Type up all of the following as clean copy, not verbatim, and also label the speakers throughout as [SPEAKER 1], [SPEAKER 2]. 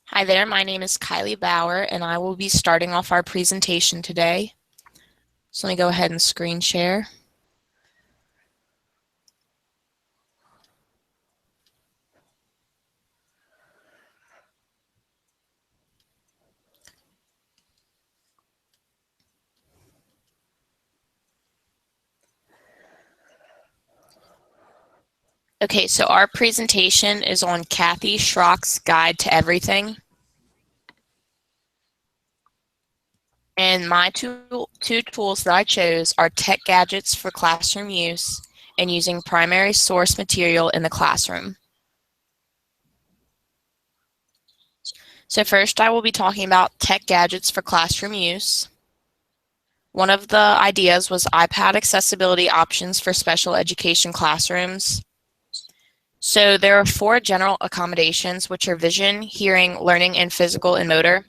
[SPEAKER 1] Hi there, my name is Kylie Bauer, and I will be starting off our presentation today. So let me go ahead and screen share. Okay, so our presentation is on Kathy Schrock's Guide to Everything. And my two tools that I chose are tech gadgets for classroom use and using primary source material in the classroom. So first I will be talking about tech gadgets for classroom use. One of the ideas was iPad accessibility options for special education classrooms. So there are 4 general accommodations, which are vision, hearing, learning, and physical and motor.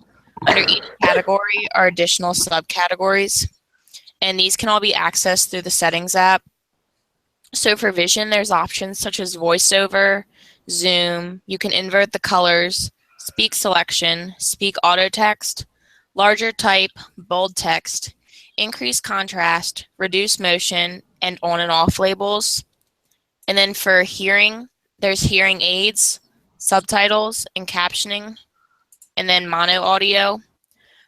[SPEAKER 1] Under each category are additional subcategories, and these can all be accessed through the Settings app. So for vision, there's options such as voiceover, zoom, you can invert the colors, speak selection, speak auto text, larger type, bold text, increase contrast, reduce motion, and on and off labels. And then for hearing, there's hearing aids, subtitles, and captioning, and then mono audio.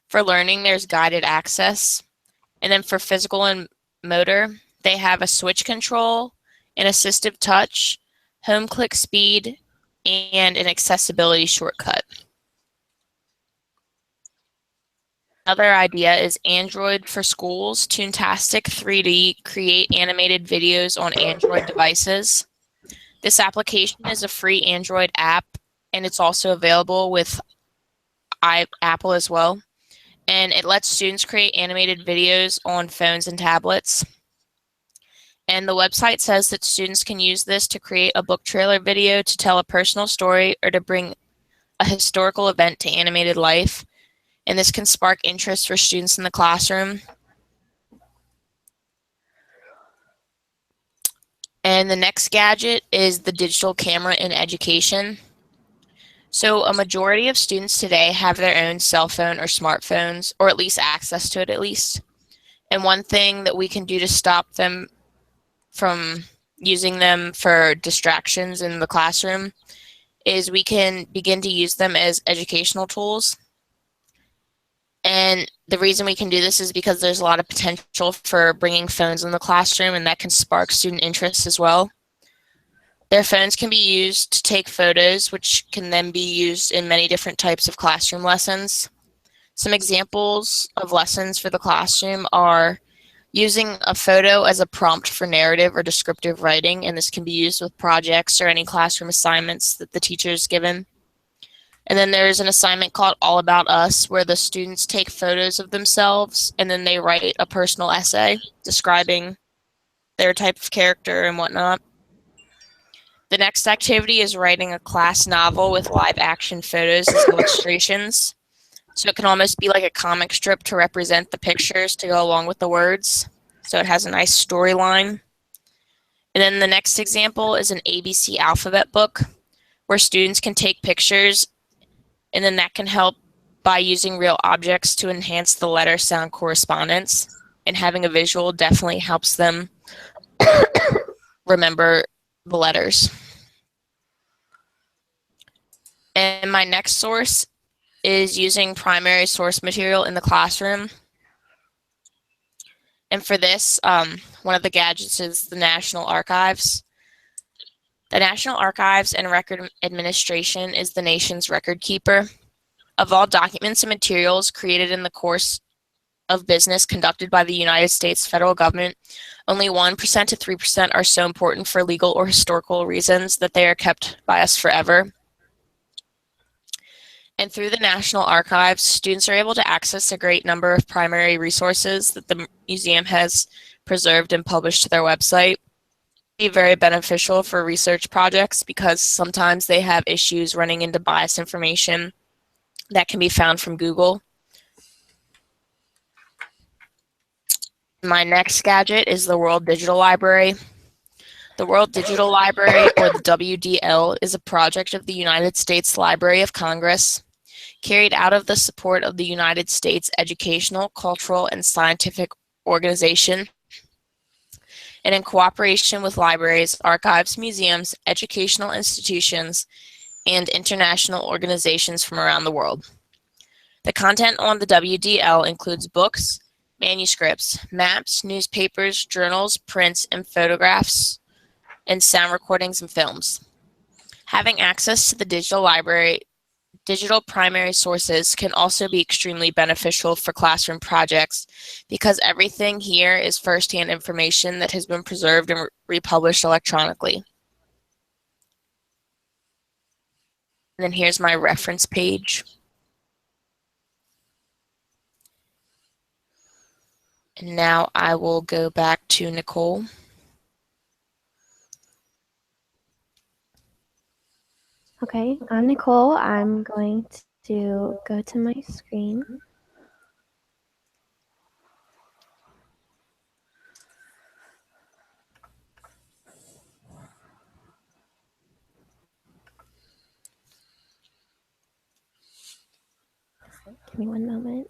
[SPEAKER 1] For learning, there's guided access. And then for physical and motor, they have a switch control, an assistive touch, home click speed, and an accessibility shortcut. Another idea is Android for Schools, Toontastic 3D, create animated videos on Android devices. This application is a free Android app, and it's also available with Apple as well. And it lets students create animated videos on phones and tablets. And the website says that students can use this to create a book trailer video, to tell a personal story, or to bring a historical event to animated life. And this can spark interest for students in the classroom. And the next gadget is the digital camera in education. So a majority of students today have their own cell phone or smartphones, or at least access to it at least. And one thing that we can do to stop them from using them for distractions in the classroom is we can begin to use them as educational tools. And the reason we can do this is because there's a lot of potential for bringing phones in the classroom, and that can spark student interest as well. Their phones can be used to take photos, which can then be used in many different types of classroom lessons. Some examples of lessons for the classroom are using a photo as a prompt for narrative or descriptive writing, and this can be used with projects or any classroom assignments that the teacher is given. And then there's an assignment called All About Us, where the students take photos of themselves and then they write a personal essay describing their type of character and whatnot. The next activity is writing a class novel with live action photos as illustrations. So it can almost be like a comic strip to represent the pictures to go along with the words. So it has a nice storyline. And then the next example is an ABC alphabet book, where students can take pictures, and then that can help by using real objects to enhance the letter-sound correspondence. And having a visual definitely helps them remember the letters. And my next source is using primary source material in the classroom. And for this, one of the gadgets is the National Archives. The National Archives and Record Administration is the nation's record keeper of all documents and materials created in the course of business conducted by the United States federal government. Only 1% to 3% are so important for legal or historical reasons that they are kept by us forever. And through the National Archives, students are able to access a great number of primary resources that the museum has preserved and published to their website. Be very beneficial for research projects because sometimes they have issues running into biased information that can be found from Google. My next gadget is the World Digital Library. The World Digital Library, or the WDL, is a project of the United States Library of Congress, carried out of the support of the United States Educational, Cultural, and Scientific Organization, and in cooperation with libraries, archives, museums, educational institutions, and international organizations from around the world. The content on the WDL includes books, manuscripts, maps, newspapers, journals, prints, and photographs, and sound recordings and films. Having access to the digital library, digital primary sources can also be extremely beneficial for classroom projects because everything here is first-hand information that has been preserved and republished electronically. And then here's my reference page. And now I will go back to Nicole.
[SPEAKER 2] Okay, I'm Nicole. I'm going to go to my screen. Give me one moment.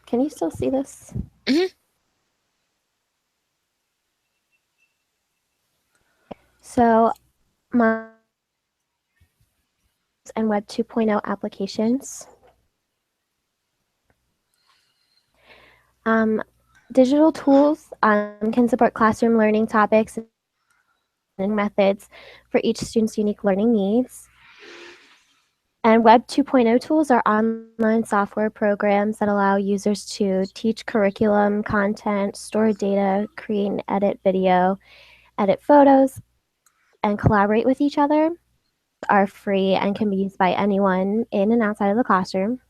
[SPEAKER 2] Can you still see this?
[SPEAKER 1] Mm-hmm.
[SPEAKER 2] So my and Web 2.0 applications. Digital tools can support classroom learning topics and methods for each student's unique learning needs. And Web 2.0 tools are online software programs that allow users to teach curriculum, content, store data, create and edit video, edit photos, and collaborate with each other. Are free and can be used by anyone in and outside of the classroom.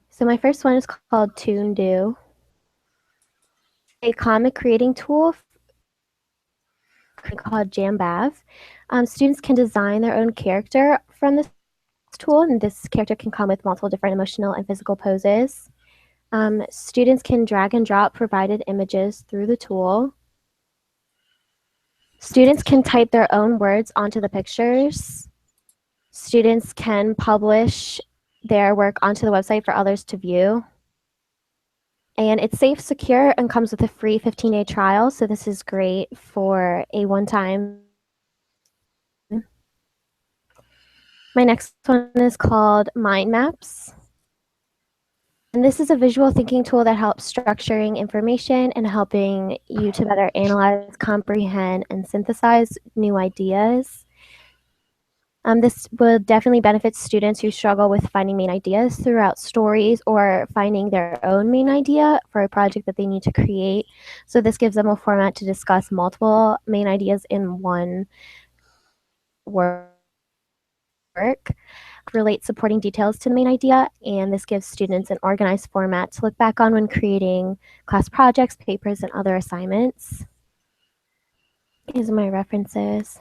[SPEAKER 2] So my first one is called ToonDo, a comic creating tool called Jambav. Students can design their own character from this tool, and this character can come with multiple different emotional and physical poses. Students can drag and drop provided images through the tool. Students can type their own words onto the pictures. Students can publish their work onto the website for others to view. And it's safe, secure, and comes with a free 15-day trial. So this is great for a one-time. My next one is called Mind Maps. And this is a visual thinking tool that helps structuring information and helping you to better analyze, comprehend, and synthesize new ideas. This will definitely benefit students who struggle with finding main ideas throughout stories or finding their own main idea for a project that they need to create. So this gives them a format to discuss multiple main ideas in one work. Relate supporting details to the main idea, and this gives students an organized format to look back on when creating class projects, papers, and other assignments. These are my references.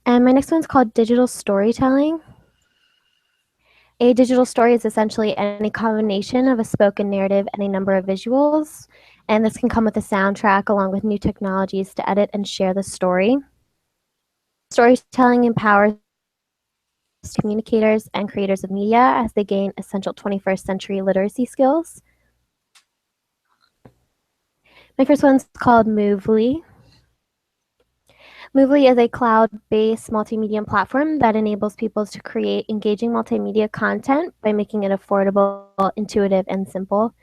[SPEAKER 2] And my next one's called Digital Storytelling. A digital story is essentially any combination of a spoken narrative and a number of visuals, and this can come with a soundtrack along with new technologies to edit and share the story. Storytelling empowers communicators and creators of media as they gain essential 21st century literacy skills. My first one's called Movely. Movely is a cloud-based multimedia platform that enables people to create engaging multimedia content by making it affordable, intuitive, and simple.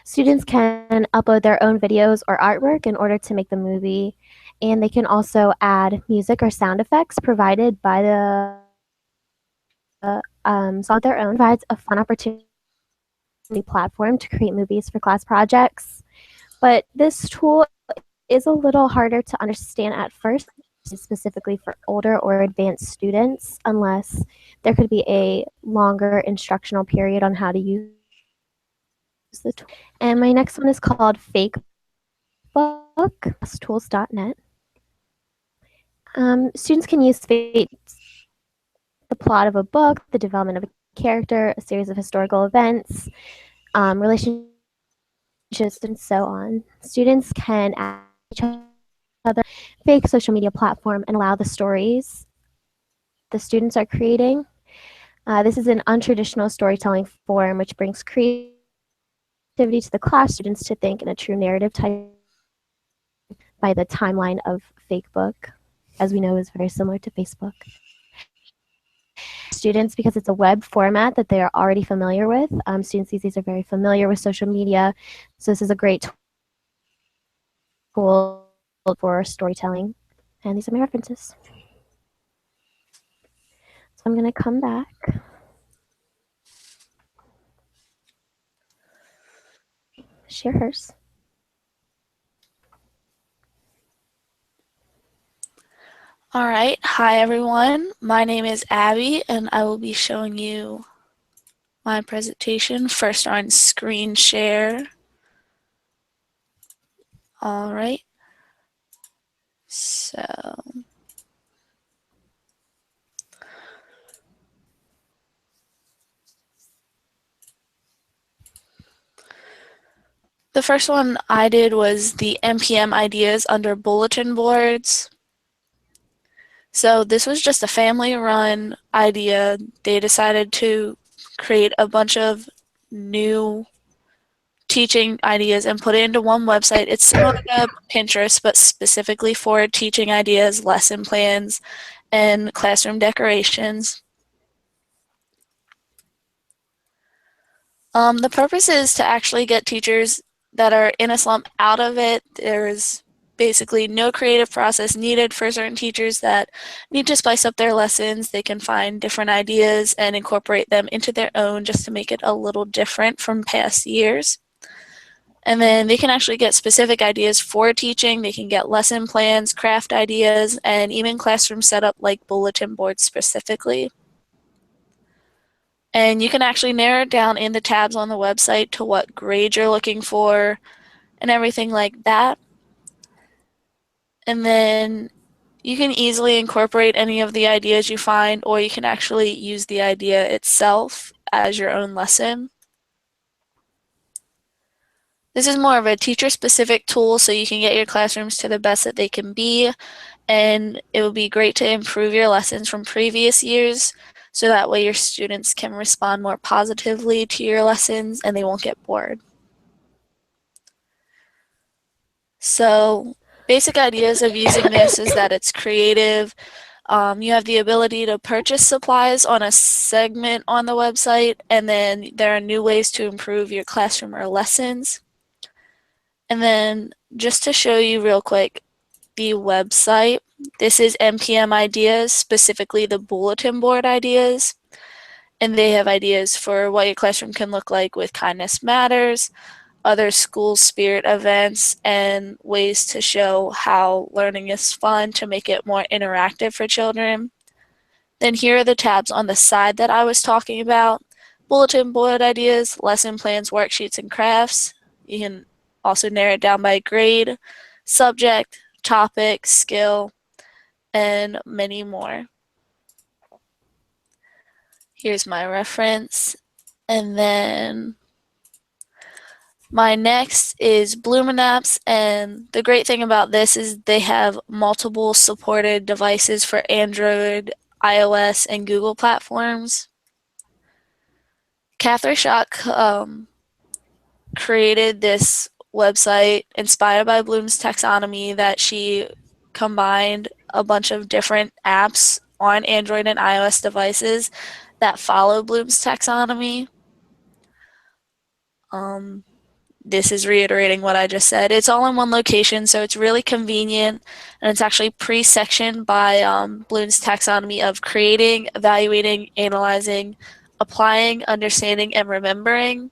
[SPEAKER 2] Students can upload their own videos or artwork in order to make the movie, and they can also add music or sound effects provided by the solve their own. Provides a fun opportunity platform to create movies for class projects. But this tool is a little harder to understand at first, specifically for older or advanced students, unless there could be a longer instructional period on how to use the tool. And my next one is called Fakebook, tools.net. Students can use plot of a book, the development of a character, a series of historical events, relationships, and so on. Students can add each other fake social media platform and allow the stories the students are creating. This is an untraditional storytelling form which brings creativity to the class, students to think in a true narrative type by the timeline of fake book, as we know is very similar to Facebook. Students, because it's a web format that they are already familiar with. Students these days are very familiar with social media, so this is a great tool for storytelling. And these are my references. So I'm going to come back. Share hers.
[SPEAKER 3] All right, hi everyone. My name is Abby and I will be showing you my presentation first on screen share. All right, so the first one I did was the NPM ideas under bulletin boards. So this was just a family-run idea. They decided to create a bunch of new teaching ideas and put it into one website. It's similar to Pinterest, but specifically for teaching ideas, lesson plans, and classroom decorations. The purpose is to actually get teachers that are in a slump out of it. There's basically no creative process needed for certain teachers that need to spice up their lessons. They can find different ideas and incorporate them into their own just to make it a little different from past years. And then they can actually get specific ideas for teaching. They can get lesson plans, craft ideas, and even classroom setup like bulletin boards specifically. And you can actually narrow it down in the tabs on the website to what grade you're looking for and everything like that. And then you can easily incorporate any of the ideas you find, or you can actually use the idea itself as your own lesson. This is more of a teacher-specific tool so you can get your classrooms to the best that they can be, and it would be great to improve your lessons from previous years so that way your students can respond more positively to your lessons and they won't get bored. So basic ideas of using this is that it's creative. You have the ability to purchase supplies on a segment on the website, and then there are new ways to improve your classroom or lessons. And then just to show you real quick, the website, this is NPM ideas, specifically the bulletin board ideas. And they have ideas for what your classroom can look like with Kindness Matters, other school spirit events, and ways to show how learning is fun to make it more interactive for children. Then here are the tabs on the side that I was talking about. Bulletin board ideas, lesson plans, worksheets, and crafts. You can also narrow it down by grade, subject, topic, skill, and many more. Here's my reference. And then my next is Bloomin' Apps, and the great thing about this is they have multiple supported devices for Android, iOS, and Google platforms. Catherine Schrock created this website inspired by Bloom's taxonomy that she combined a bunch of different apps on Android and iOS devices that follow Bloom's taxonomy. This is reiterating what I just said. It's all in one location, so it's really convenient, and it's actually pre-sectioned by Bloom's taxonomy of creating, evaluating, analyzing, applying, understanding, and remembering.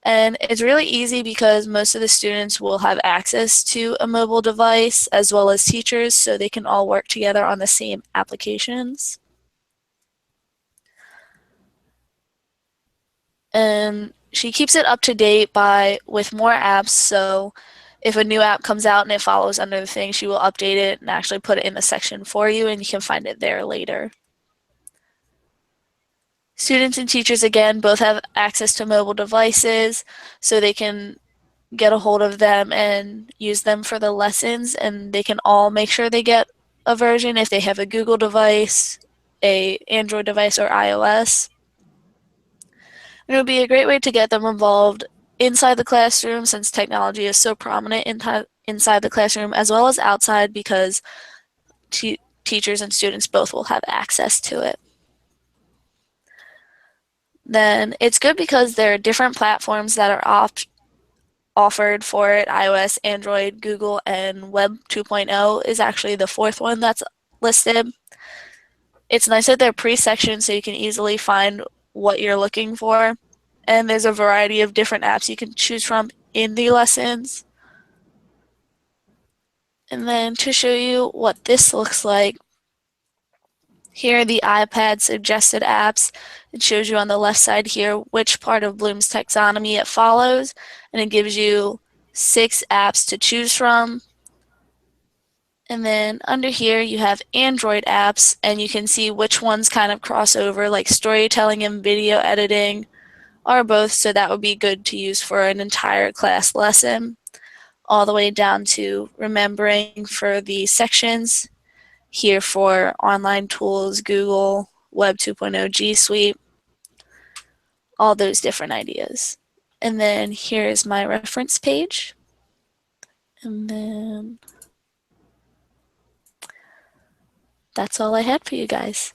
[SPEAKER 3] And it's really easy because most of the students will have access to a mobile device as well as teachers, so they can all work together on the same applications. And she keeps it up to date with more apps, so if a new app comes out and it follows under the thing, she will update it and actually put it in the section for you, and you can find it there later. Students and teachers, again, both have access to mobile devices, so they can get a hold of them and use them for the lessons, and they can all make sure they get a version if they have a Google device, a Android device, or iOS. And it would be a great way to get them involved inside the classroom, since technology is so prominent inside the classroom as well as outside, because teachers and students both will have access to it. Then it's good because there are different platforms that are offered for it. iOS, Android, Google, and Web 2.0 is actually the fourth one that's listed. It's nice that they're pre-sectioned so you can easily find what you're looking for. And there's a variety of different apps you can choose from in the lessons. And then to show you what this looks like, here are the iPad suggested apps. It shows you on the left side here which part of Bloom's taxonomy it follows, and it gives you 6 apps to choose from. And then under here you have Android apps, and you can see which ones kind of cross over, like storytelling and video editing are both, so that would be good to use for an entire class lesson, all the way down to remembering for the sections. Here for online tools, Google, Web 2.0, G Suite, all those different ideas. And then here's my reference page. And then that's all I had for you guys.